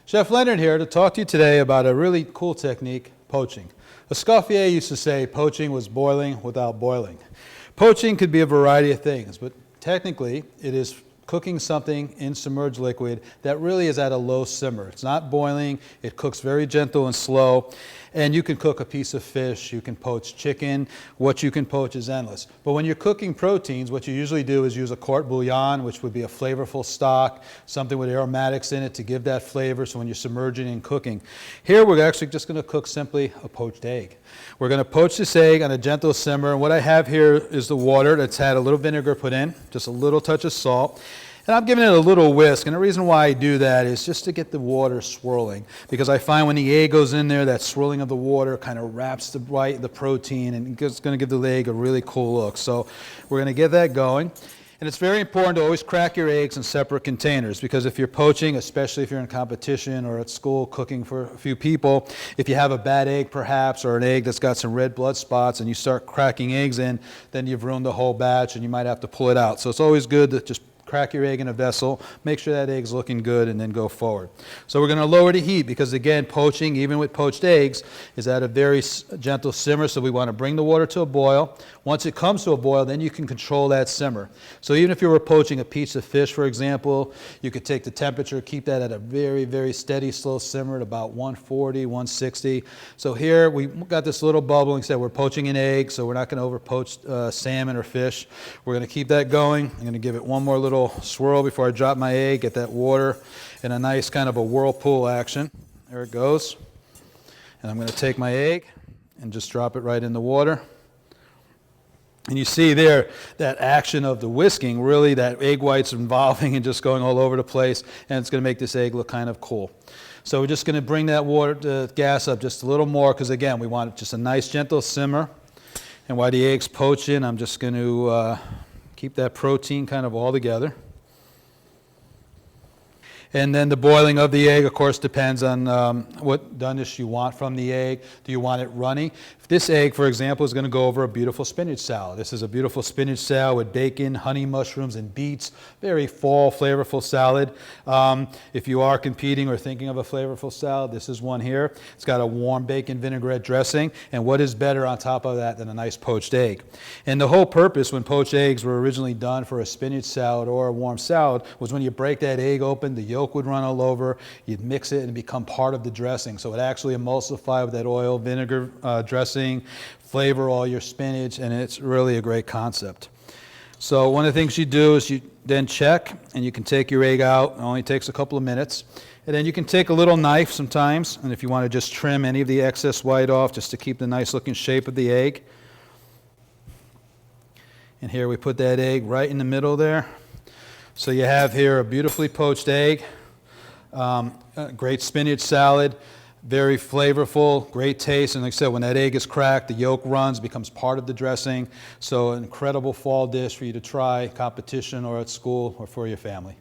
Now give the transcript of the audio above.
Chef Leonard here to talk to you today about a really cool technique, poaching. Escoffier used to say poaching was boiling without boiling. Poaching could be a variety of things, but technically it is cooking something in submerged liquid that really is at a low simmer. It's not boiling, it cooks very gentle and slow, and you can cook a piece of fish, you can poach chicken, what you can poach is endless. But when you're cooking proteins, what you usually do is use a court bouillon, which would be a flavorful stock, something with aromatics in it to give that flavor, so when you're submerging and cooking. Here we're actually just going to cook simply a poached egg. We're going to poach this egg on a gentle simmer, and what I have here is the water that's had a little vinegar put in, just a little touch of salt. And I'm giving it a little whisk, and the reason why I do that is just to get the water swirling, because I find when the egg goes in there, that swirling of the water kind of wraps the protein, and it's going to give the egg a really cool look. So we're going to get that going. And it's very important to always crack your eggs in separate containers, because if you're poaching, especially if you're in competition or at school cooking for a few people, if you have a bad egg perhaps, or an egg that's got some red blood spots and you start cracking eggs in, then you've ruined the whole batch and you might have to pull it out. So it's always good to just crack your egg in a vessel, make sure that egg's looking good, and then go forward. So we're going to lower the heat because, again, poaching, even with poached eggs, is at a very gentle simmer, so we want to bring the water to a boil. Once it comes to a boil, then you can control that simmer. So even if you were poaching a piece of fish, for example, you could take the temperature, keep that at a very, very steady, slow simmer at about 140, 160. So here we got this little bubble, and said we're poaching an egg, so we're not going to over poach salmon or fish. We're going to keep that going. I'm going to give it one more little swirl before I drop my egg, get that water in a nice kind of a whirlpool action. There it goes. And I'm going to take my egg and just drop it right in the water. And you see there that action of the whisking, really that egg whites involving and just going all over the place, and it's going to make this egg look kind of cool. So we're just going to bring that gas up just a little more, because again we want just a nice gentle simmer. And while the egg's poaching, I'm just going to keep that protein kind of all together. And then the boiling of the egg, of course, depends on what doneness you want from the egg. Do you want it runny? This egg, for example, is going to go over a beautiful spinach salad. This is a beautiful spinach salad with bacon, honey mushrooms, and beets. Very fall, flavorful salad. If you are competing or thinking of a flavorful salad, this is one here. It's got a warm bacon vinaigrette dressing, and what is better on top of that than a nice poached egg? And the whole purpose when poached eggs were originally done for a spinach salad or a warm salad was when you break that egg open, the yolk would run all over, you'd mix it and become part of the dressing. So it actually emulsify with that oil vinegar dressing, flavor all your spinach, and it's really a great concept. So one of the things you do is you then check, and you can take your egg out. It only takes a couple of minutes. And then you can take a little knife sometimes, and if you want to just trim any of the excess white off just to keep the nice looking shape of the egg. And here we put that egg right in the middle there. So you have here a beautifully poached egg, a great spinach salad, very flavorful, great taste, and like I said, when that egg is cracked, the yolk runs, becomes part of the dressing. So an incredible fall dish for you to try, competition or at school or for your family.